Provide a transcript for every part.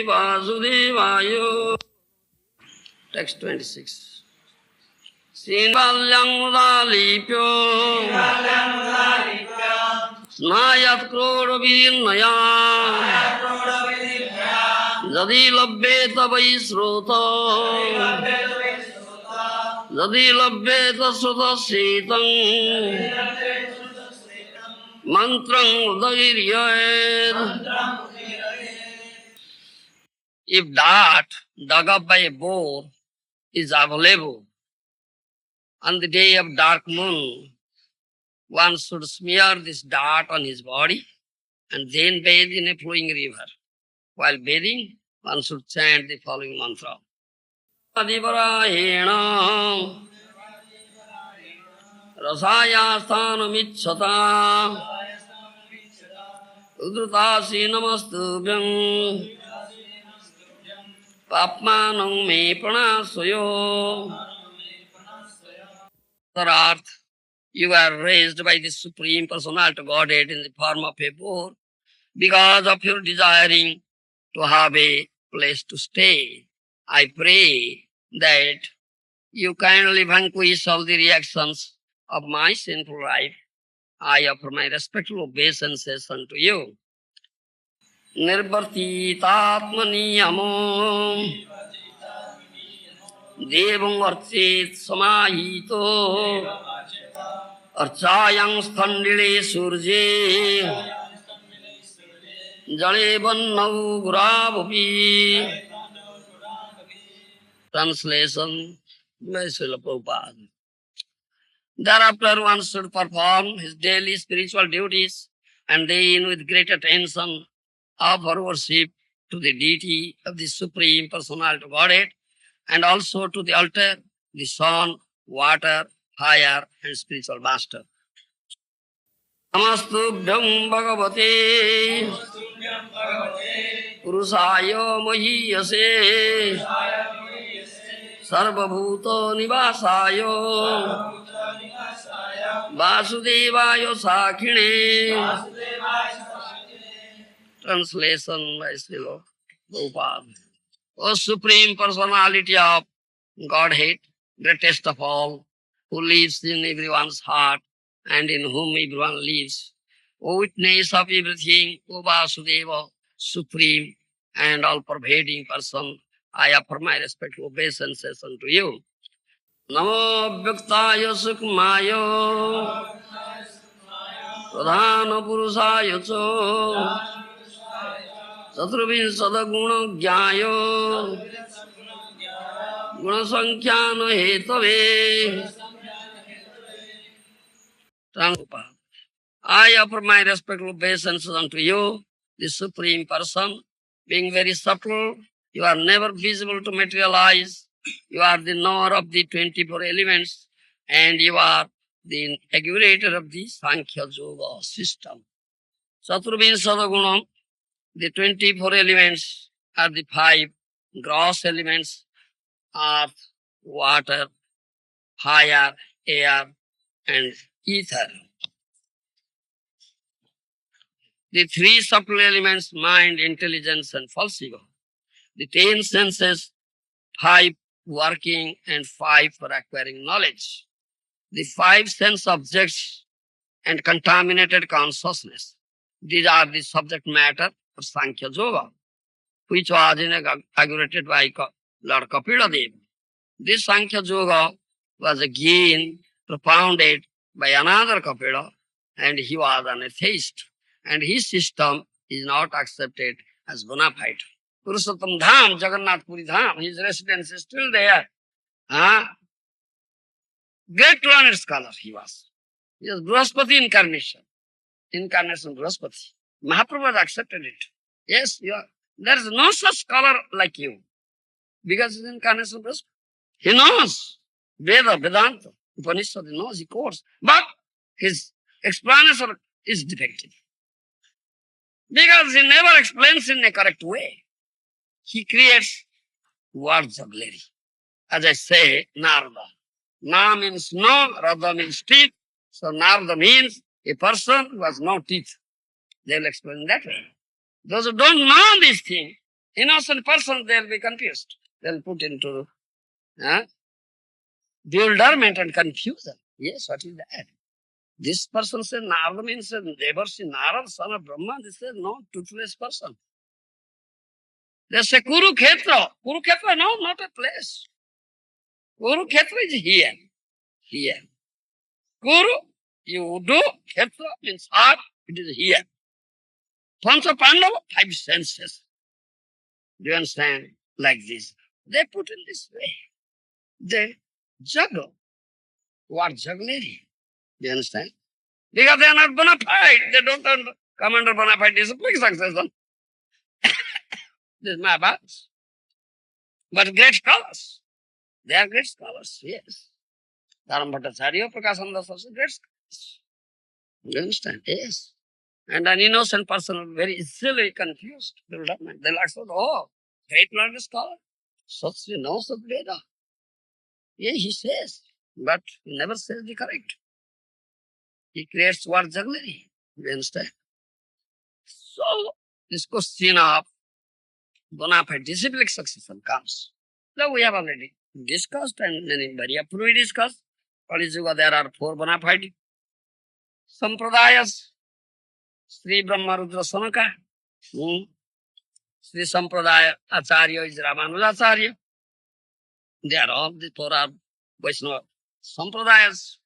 Vasudevaya. Text 26. Srinvalyam mudalipyo snayat krodavirnaya jadi labbeta vai srota jadi labbeta sruta setam mantrang udagiryayed. If dart dug up by a boar is available on the day of dark moon, one should smear this dart on his body and then bathe in a flowing river. While bathing, one should chant the following mantra. Adivarayena rasaya sthanamichhata udrutasi namastubhyam papmanam me pranasvayo. Earth, you are raised by the Supreme Personality Godhead in the form of a boar because of your desiring to have a place to stay. I pray that you kindly vanquish all the reactions of my sinful life. I offer my respectful obeisances unto you. Nirvartitatmani amo devang archet samahito archayang sthandile surje jale vannau guravapi. Translation by Srila Prabhupada. Thereafter one should perform his daily spiritual duties and then with great attention offer worship to the deity of the Supreme Personality Godhead and also to the altar, the sun, water, fire and spiritual master. Namastubhyam Bhagavate Purusaya Mahiyase Sarvabhuta Nivasaya Vasudevaya Sakhine. Translation by Srila Prabhupada. O Supreme Personality of Godhead, greatest of all, who lives in everyone's heart and in whom everyone lives. O witness of everything, O Vasudeva, Supreme and all-pervading person, I offer my respectful obeisances unto you. Namo Bhaktaya Sukmaya Pradhana Purusaya Cho Satravinsada Guna Jnaya Guna Sankhyan Hetave. I offer my respectful obeisances unto you, the Supreme Person. Being very subtle, you are never visible to materialize. You are the knower of the 24 elements and you are the regulator of the Sankhya Yoga system. Saturvinsada Gunam, the 24 elements are the 5 gross elements: earth, water, fire, air, and ether. The 3 subtle elements, mind, intelligence, and false ego. The 10 senses, 5 working and 5 for acquiring knowledge. The 5 sense objects and contaminated consciousness. These are the subject matter of Sankhya Yoga, which was inaugurated by Lord Kapila Deva. This Sankhya Yoga was again propounded by another Kapila, and he was an atheist, and his system is not accepted as bona fide. Purushottam Dham, Jagannath Puri Dham, his residence is still there. Great learned scholar he was. He was Brihaspati incarnation. Incarnation Brihaspati. Mahaprabhu has accepted it. Yes, there is no such scholar like you. Because he is incarnation Brihaspati. He knows Veda, Vedanta, Upanishad, he knows, he quotes. But his explanation is defective. Because he never explains in a correct way. He creates word jugglery. As I say, Narada. Na means no, Radha means teeth. So Narada means a person who has no teeth. They will explain that way. Those who don't know this thing, Innocent person, they'll be confused. They'll put into bewilderment and confusion. Yes, what is that? This person said Narada means Devarsi Narada, son of Brahma. This is no toothless person. They say Kurukshetra. Kurukshetra, no, not a place. Kurukshetra is here. Here. Kuru, you do, Kshetra means heart, it is here. Pancha Pandava, 5 senses. Do you understand? Like this. They put in this way. They juggle. What jugglery? Do you understand? Because they are not bona fide. They don't come under bona fide discipline succession. This is my bad. But great scholars. They are great scholars, yes. Dharam Bhattacharya, Prakashananda also great scholars. You understand? Yes. And an innocent person very easily confused. They'll ask, oh, great learned scholar. Satsi knows the Veda. Yeah, he says, but he never says the correct. He creates word jugglery. You understand? So, this question of bona fide disciplic succession comes. Now we have already discussed and very approved discussed. Kali Yuga, there are 4 bona fide sampradayas. Sri Brahma Rudra Sanaka. Sri Sampradaya Acharya is Ramanujacharya. They are all the 4 are Vaishnava Sampradayas.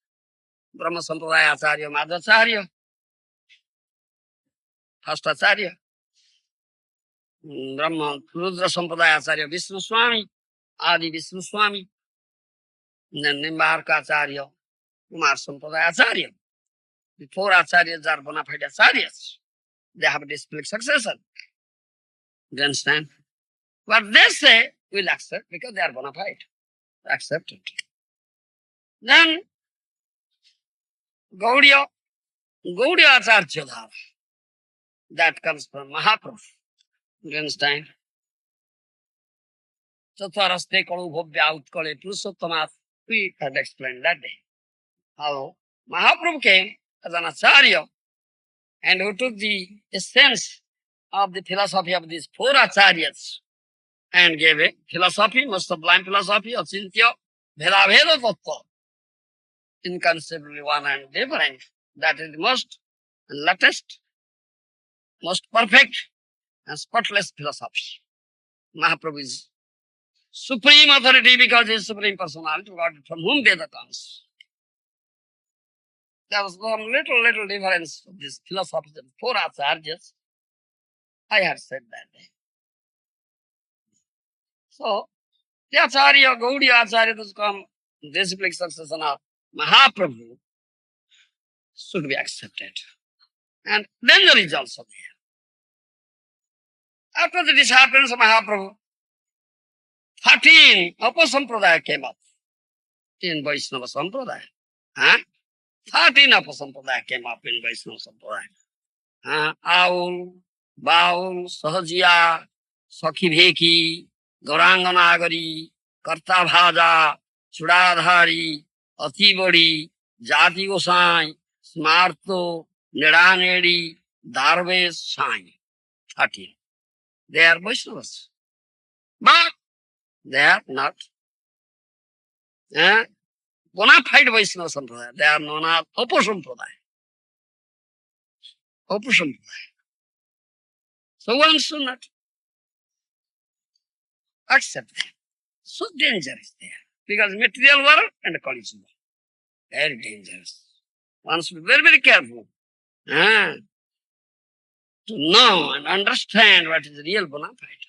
Brahma Sampradaya Acharya Madhacharya. First Acharya. Brahma Rudra Sampradaya Acharya Vishnu Swami. Adi Vishnu Swami. Then Nimbarka Acharya. Kumar Sampradaya Acharya. The 4 Acharyas are bona fide Acharyas. They have a disciplic succession. You understand? What they say, we'll accept because they are bona fide. Accept it. Then Gaudiya Acharya Dhara. That comes from Mahaprabhu. You understand? Chatvaraste Kalu Bhavya Utkale Purushottamat. We had explained that day. How Mahaprabhu came as an Acharya and who took the essence of the philosophy of these 4 Acharyas and gave a philosophy, most sublime philosophy, Achintya Bheda Bheda Tattva. Inconceivably one and different. That is the most latest, most perfect and spotless philosophy. Mahaprabhu is supreme authority because he is supreme personality, God from whom Veda comes. There was one little difference of this philosophy of 4 Acharyas. I had said that day. So, the Acharya, Gaudiya Acharya to come, disciplic succession of Mahaprabhu should be accepted. And then the results are there. After the disappearance of Mahaprabhu, 13 Upasampradaya came up in Vaishnava Sampradaya. 13 Upasampradaya came up in Vaishnava Sampradaya. Aul, Baul, Sahajiya, Sakhibheki, Gauranga Nagari, Karta Bhaja, Chudadhari, Atibadi, Jati Gosai, Smarto, Niranedi, Darvesh, Sai. 13. They are Vaishnavas. But they are not bona fide Vaishnava Sampradaya. They are known as Upasampradaya. Upasampradaya. So one should not accept them. So dangerous there. Because material world and Kali Yuga. Very dangerous. One should be very careful to know and understand what is real bona fide.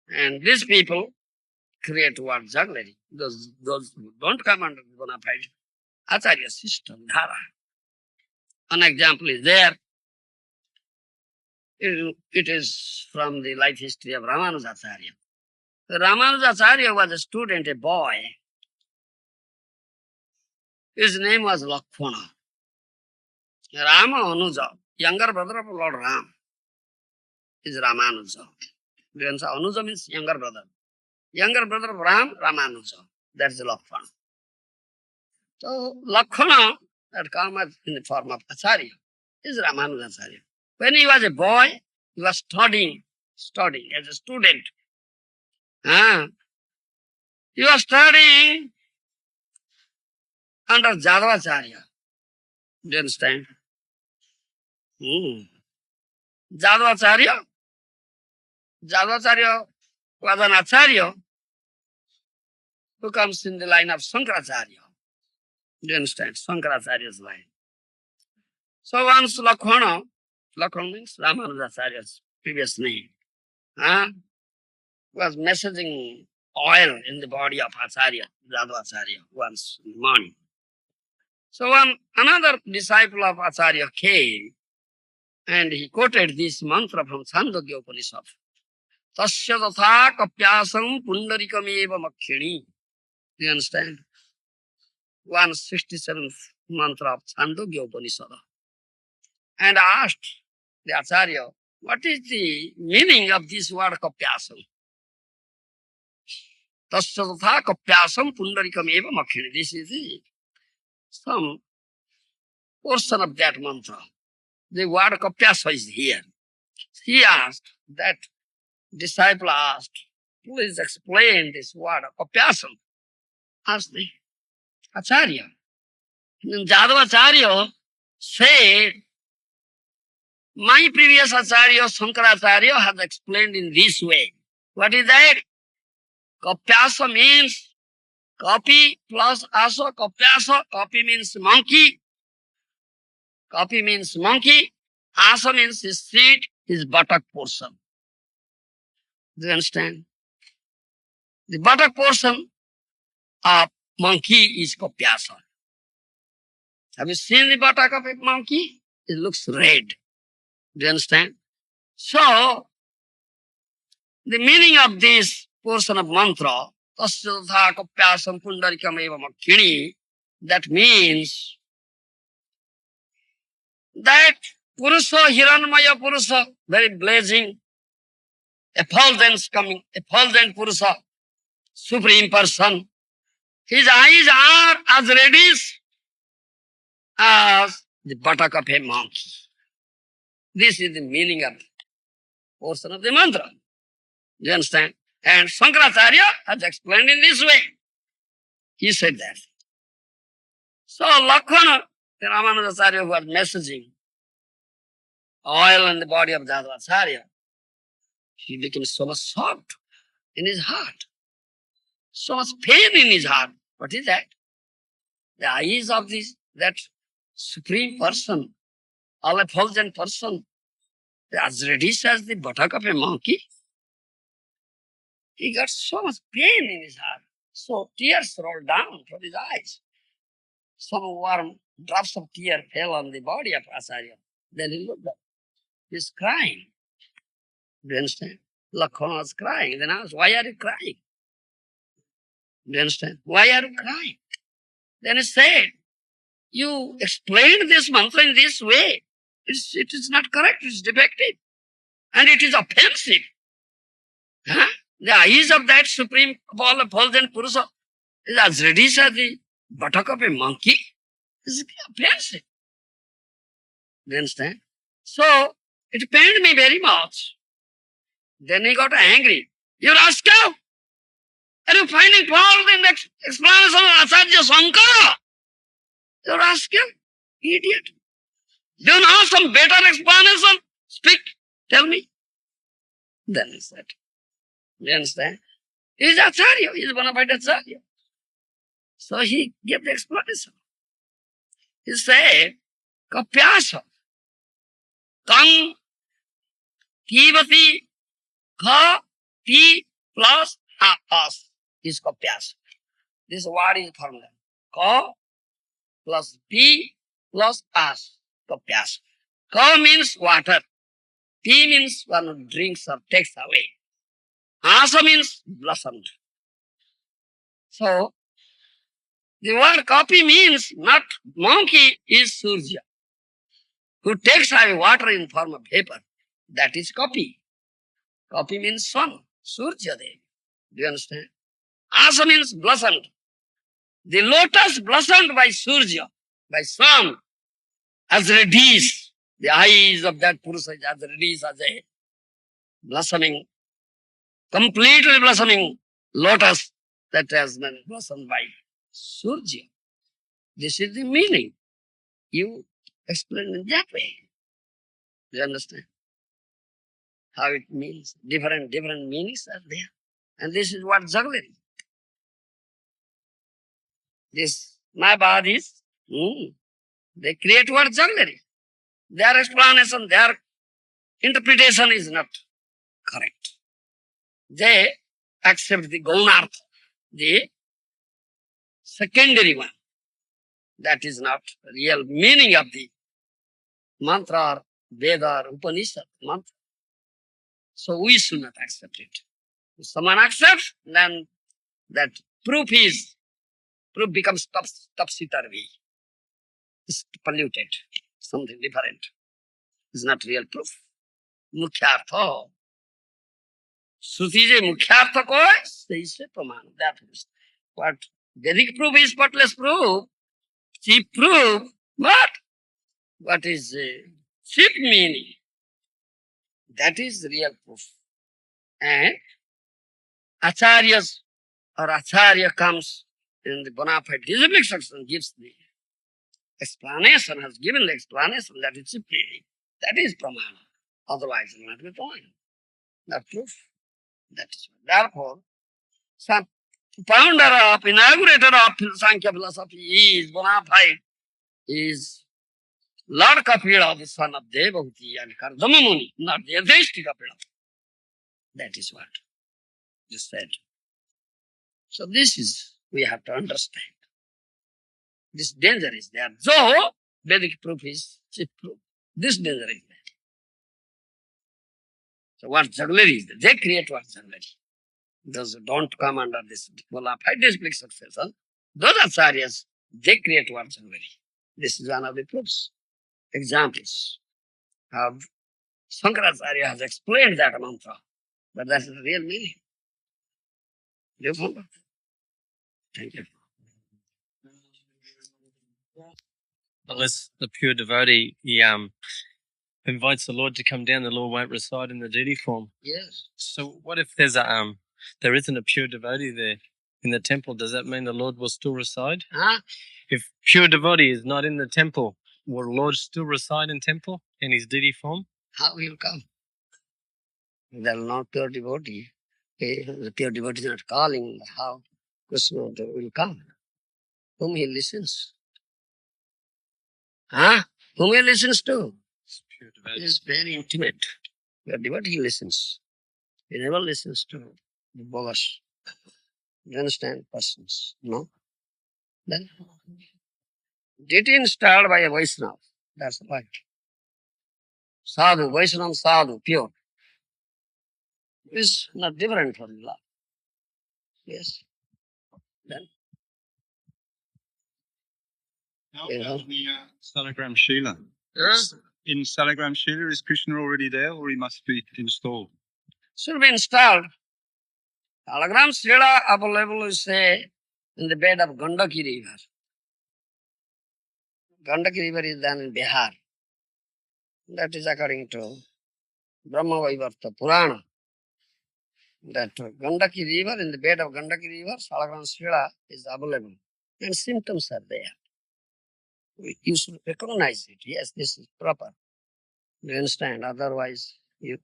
And these people create word jugglery. Those who don't come under the bona fide Acharya system, Dhara. An example is there. It is from the life history of Ramanujacharya. Ramanujacharya was a student, a boy. His name was Lakshmana. Rama Anuja, younger brother of Lord Ram, is Ramanuja. Anuja means younger brother. Younger brother of Ram, Ramanuja. That's the Lakshmana. So Lakshmana had come in the form of Acharya, is Ramanujacharya. When he was a boy, You are studying as a student. Ah, you are studying under Jadavacharya. Do you understand? Jadavacharya. Jadavacharya was an acharya who comes in the line of Sankaracharya. Do you understand? Sankaracharya's line. So once Lakhana means Ramanujacharya's previous name, was messaging oil in the body of Acharya, Jadavacharya, once in the morning. So another disciple of Acharya came and he quoted this mantra from Chandogya Upanishad. Tasya tatha kapyasam pundarikam makkhini. Do you understand? 167th mantra of Chandogya Upanishad. And asked the Acharya, what is the meaning of this word kapyasam? Tasya tatha kapyasam pundarikam makkhini. This is some portion of that mantra. The word kapyasa is here. He asked, that disciple asked, please explain this word kapyasam. Asked the Acharya. And Jadavacharya said, my previous Acharya, Sankaracharya, has explained in this way. What is that? Kapyasa means copy plus asa, kapyasa. Copy means monkey. Copy means monkey. Asa means his feet, his buttock portion. Do you understand? The buttock portion of monkey is kapyasa. Have you seen the buttock of a monkey? It looks red. Do you understand? So, the meaning of this portion of mantra, tasya tatha kapyasam pundarikam eva makkhini, that means that Purusha, Hiranmaya Purusha, very blazing, effulgence coming, effulgent Purusha, Supreme Person. His eyes are as reddish as the buttock of a monkey. This is the meaning of the portion of the mantra. Do you understand? And Sankaracharya has explained in this way. He said that. So Lakhana, the Ramanujacharya was messaging oil in the body of Jadavacharya. He became so much shocked in his heart. So much pain in his heart. What is that? The eyes of that supreme person, all-effulgent person, as reddish as the buttock of a monkey. He got so much pain in his heart. So tears rolled down from his eyes. Some warm drops of tear fell on the body of Acharya. Then he looked up. He's crying. Do you understand? Lakhana was crying. Then I asked, why are you crying? Do you understand? Why are you crying? Then he said, you explained this mantra in this way. It is not correct. It is defective. And it is offensive. Huh? The eyes of that supreme all-effulgent Purusha is as reddish as the buttock of a monkey. This is offensive. Do you understand? So, it pained me very much. Then he got angry. You rascal! Are you finding fault in the explanation of Acharya Sankara? You rascal! Idiot! Do you know some better explanation? Speak. Tell me. Then he said, you understand? He is Acharya. He is bona fide Acharya. So he gave the explanation. He said, Kapyasa. Kang Pivati Kha Pi plus As is Kapyasa. This word is formula. Ka plus P plus As. Kapyasa. Ka means water. P means one who drinks or takes away. Asa means blossomed. So, the word copy means not monkey is Surya, who takes away water in form of vapor. That is copy. Copy means sun, Surya Dev. Do you understand? Asa means blossomed. The lotus blossomed by Surya, by sun, as reddish. The eyes of that Purusha is as reddish as a blossoming, completely blossoming lotus that has been blossomed by Surya. This is the meaning. You explain in that way. Do you understand? How it means. Different meanings are there. And this is what jugglery. This, my bodies, they create what jugglery. Their explanation, their interpretation is not correct. They accept the Gaunartha, the secondary one. That is not real meaning of the mantra or Veda or Upanishad mantra. So we should not accept it. If someone accepts, then that proof becomes topsy-turvy. It's polluted. Something different. It's not real proof. Mukhyartha. Shruti je mukhyartha ko hai, sahi se praman. That is what Vedic proof is, spotless proof, cheap proof, but what is cheap meaning? That is real proof. And acharyas or acharya comes in the bona fide disciplic section, gives the explanation, has given the explanation that it's cheap meaning. That is pramana. Otherwise, it will not be point. Not proof. That is therefore, some founder of, inaugurator of Sankhya philosophy is bona fide, is Lord Kapila, the son of Devahuti and Kardama Muni, not the atheist Kapila. That is what is said. So this is, we have to understand. This danger is there. So, Vedic proof is cheap proof. This danger is there. So what jugglery is there? They create what jugglery. Those who don't come under this bona fide disciplic succession, those acharyas, they create what jugglery. This is one of the proofs. Examples of Shankaracharya has explained that mantra, but that's the real meaning. Do you follow? Thank you. Unless the pure devotee, he invites the Lord to come down, the Lord won't reside in the deity form. Yes. So what if there's there isn't a pure devotee there in the temple? Does that mean the Lord will still reside? Huh? If pure devotee is not in the temple, will Lord still reside in temple in his deity form? How will come? There are not pure devotee. The pure devotee is not calling. How Krishna will come? Whom he listens? Huh? Whom he listens to? Pure devotee. He is very intimate. Pure devotee he listens. He never listens to the bogus. You understand? Persons. No? Then deity installed by a Vaishnava. That's the point. Sadhu, Vaishnava sadhu, pure. Is not different from love. Yes. Then How Yeah. about the Salagram Shila? Huh? In Salagram Shila, is Krishna already there or he must be installed? Should be installed. Salagram Srila available is say in the bed of Gandaki river. Gandaki river is done in Bihar. That is according to Brahma Vaivarta Purana. That Gandaki river, in the bed of Gandaki river, Salagram Srila is available. And symptoms are there. You should recognize it. Yes, this is proper. You understand? Otherwise, you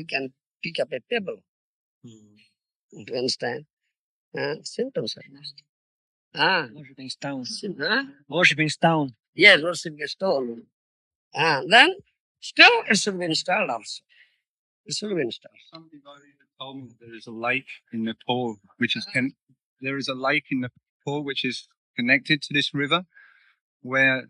can pick up a pebble. Do you understand? Symptoms are there. Worshipping stone. Huh? Worshipping stone. Yes, worship a stone. Then still it should be installed also. It should be installed. Some devotee told me that there is a lake in Nepal which is connected to this river, where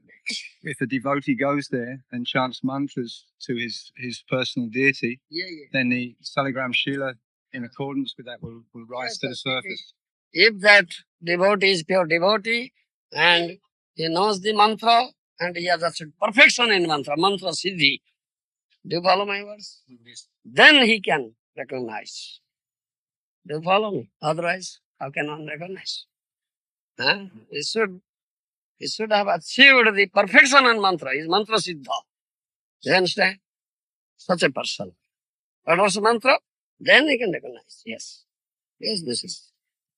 if a devotee goes there and chants mantras to his personal deity, Yeah. then the Salagram Shila, in accordance with that, will rise to the surface. If that devotee is pure devotee and he knows the mantra and he has achieved perfection in mantra siddhi, do you follow my words? Yes. Then he can recognize. Do you follow me? Otherwise, how can one recognize? He should have achieved the perfection in mantra. Is mantra siddha. Do you understand? Such a person. What was the mantra? Then you can recognize. Yes. Yes, this is.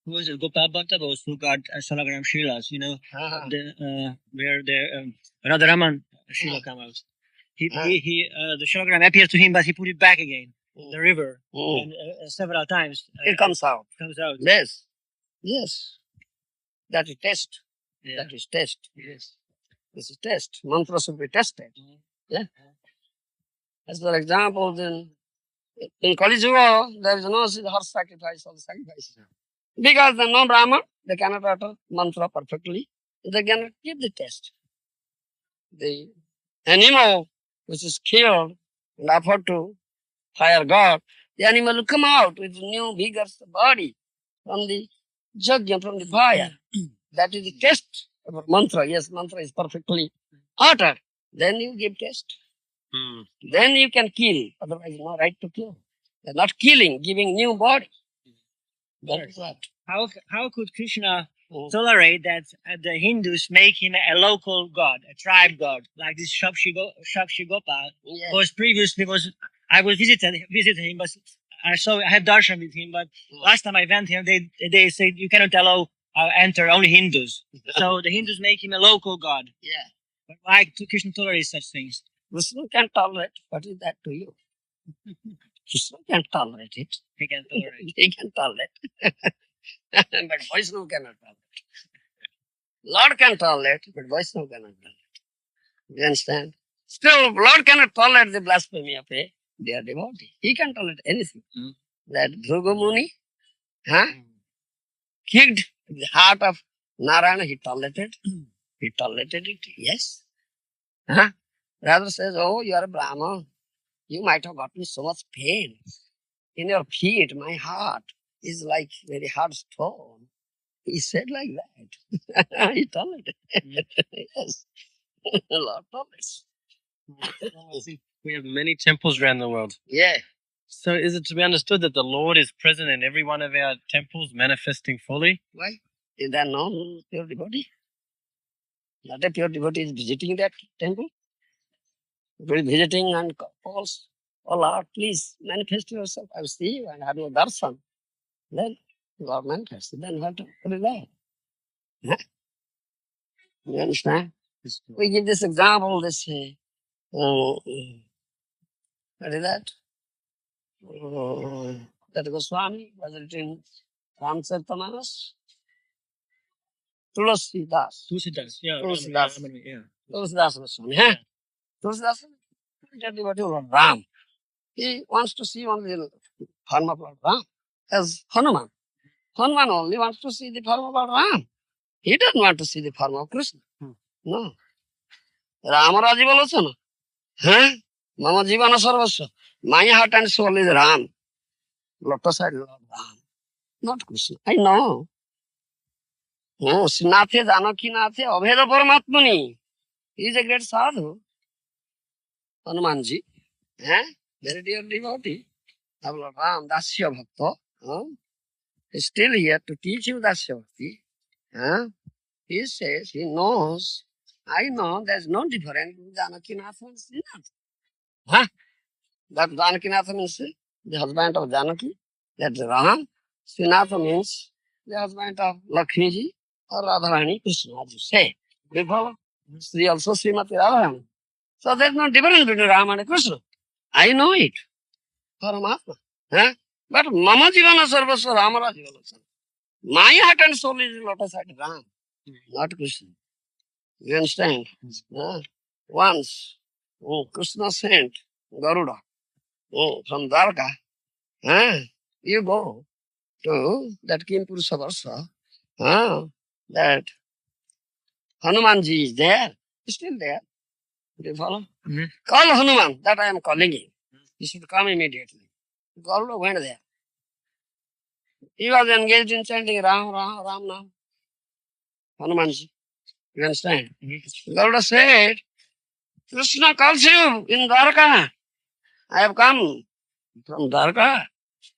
Who was it? Gopal Bhatta Bose who got Salagram Shilas, Ah, where the Radharaman Shila come out. The Shalagram appeared to him, but he put it back again, the river, and several times. It comes out. Comes out. Yes. Yes. That is test. Yeah. That is test. Yes. This is test. Mantra should be tested. Yeah. As for example, then in Kali Yuga, there is no horse sacrifice or sacrifice. Because the no Brahman, they cannot utter mantra perfectly. They cannot give the test. The animal which is killed and offered to fire god, the animal will come out with new vigorous body from the yajna, from the fire. That is the test about mantra. Yes, mantra is perfectly uttered. Then you give test. Then you can kill. Otherwise, no right to kill. They're not killing, giving new body. That is what. How could Krishna Oh. tolerate that the Hindus make him a local god, a tribe god, like this Shakshi Gopal? Yes. Because previously I was visited him, but I had darshan with him. But last time I went here, they said you cannot allow enter only Hindus. So the Hindus make him a local god. Yeah. But why Krishna tolerates such things? Krishna can tolerate. What is that to you? Krishna can tolerate it. He can tolerate. He can tolerate. But Vaishnava cannot tolerate. Lord can tolerate, but Vaishnava cannot tolerate. You understand? Still, Lord cannot tolerate the blasphemy of a dear devotee. He can tolerate anything. That Bhrigu Muni kicked the heart of Narayana, he tolerated. He tolerated it, yes. Rather says, oh, you are a Brahman. You might have gotten so much pain in your feet. My heart is like very hard stone. He said like that. He tolerated. Yes. Lord tolerates. We have many temples around the world. Yeah. So is it to be understood that the Lord is present in every one of our temples, manifesting fully? Why? Is there no pure devotee? Not a pure devotee is visiting that temple. If it is visiting and calls, oh Lord, please manifest yourself. I will see you and have your darshan. Then God manifests. Then what is that? Huh? You understand? We give this example, this, what is that? That Goswami was written Ramcharitamanus. Tulsidas. Tulsidas, yeah. Tulsidas. Yeah. Tulsidas Goswami. Huh? Tulsidas, devotee of Lord Ram. He wants to see only the form of Lord Ram as Hanuman. Hanuman only wants to see the form of Lord Ram. He doesn't want to see the form of Krishna. No. Ramaraji বলেছে না? হ্যাঁ? Mama Jivana Sarvasya. My heart and soul is Ram. Lotus side Lord Ram. Not Krishna. I know. Oh, Sinathe Janaki Nathe Abheda Paramatmani. He is a great sadhu. Hanumanji. Very dear devotee of Lord Ram, Dasya Bhakta. He's still here to teach you Dasya Bhakti. He says, he knows, I know there's no difference between Janakinath and Srinath. That Janakinath means the husband of Janaki, that's Ram. Srinath means the husband of Lakshmiji or Radharani, Krishna, as you say. Do you follow? Sri also Srimati Radharani. So there's no difference between Ram and Krishna. I know it. Paramatma. But Mama Jivana Sarvasva Ramara Jivana. My heart and soul is lotus at Ram, not Krishna. You understand? Once, Krishna sent Garuda from Dwarka. You go to that Kim Purusha Varsha. That Hanumanji is there. He's still there. Do you follow? Call Hanuman, that I am calling him. He should come immediately. Garuda went there. He was engaged in chanting Ram, Ram, Ram, Nam. Hanumanji. You understand? Garuda said, Krishna calls you in Dwarka. I have come from Dwarka.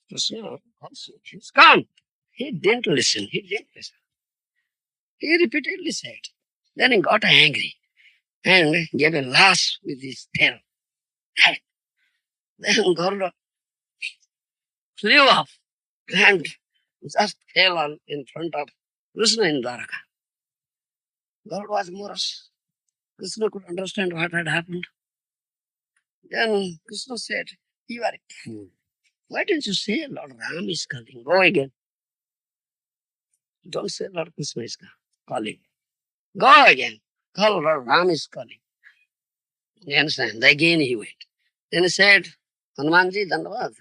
Krishna calls you. He's come. He didn't listen. He repeatedly said. Then he got angry and gave a lash with his tail. Then Garuda flew off and just fell on in front of Krishna in Dwaraka. God was morose. Krishna could understand what had happened. Then Krishna said, "You are a fool. Why don't you say Lord Ram is coming? Go again. Don't say Lord Krishna is calling. Go again. Call Lord Ram is calling." You understand? Again he went. Then he said, "Hanumanji, Dandavad.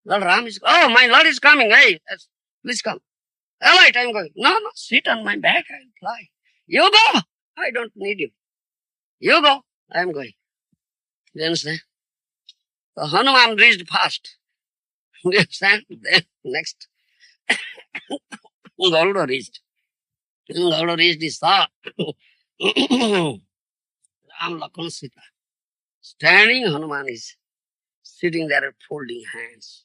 Lord Ram is, oh, my Lord is coming. Hey, yes, please come. All right, I'm going. No, no, sit on my back. I'll fly. You go. I don't need you. You go. I'm going." You understand? So Hanuman reached fast. You understand? Then next, Garuda reached. When Garuda reached, he saw Ram, Lakshmana, Sita. Standing, Hanuman is sitting there folding hands.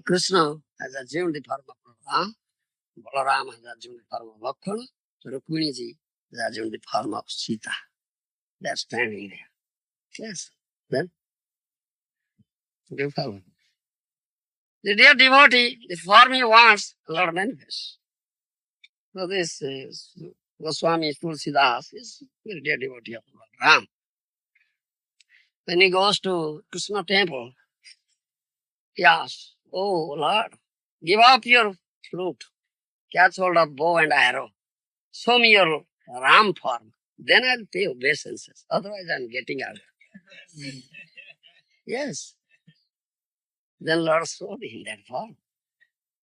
Krishna has assumed the form of Ram. Balaram has assumed the form of Lakshmana. Rukmini ji has assumed the form of Sita. They're standing there. Yes. Then they follow. The dear devotee, the form he wants, Lord manifests. So this is Goswami Tulsidas is very dear devotee of Lord Ram. When he goes to Krishna temple, he asks, "Oh Lord, give up your flute, catch hold of bow and arrow, show me your Ram form. Then I'll pay obeisances. Otherwise, I'm getting out." Yes. Then Lord showed him that form.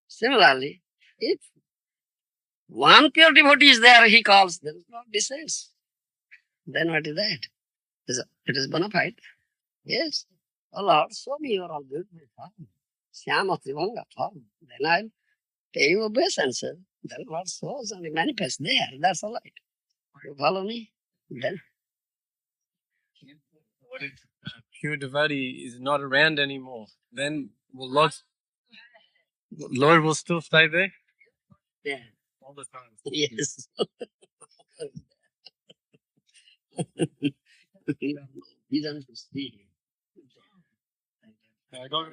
Similarly, if one pure devotee is there, he calls, then Lord descends. Then what is that? It is bona fide. Yes. Oh Lord, show me your all beautiful form. Syama Trivanga form. Then I'll pay you obeisances. Then Lord shows and he manifests there. That's all right. You follow me? Then What if pure devotee is not around anymore? Then will Lord will still stay there yeah. all the time. Yes. He doesn't see. I got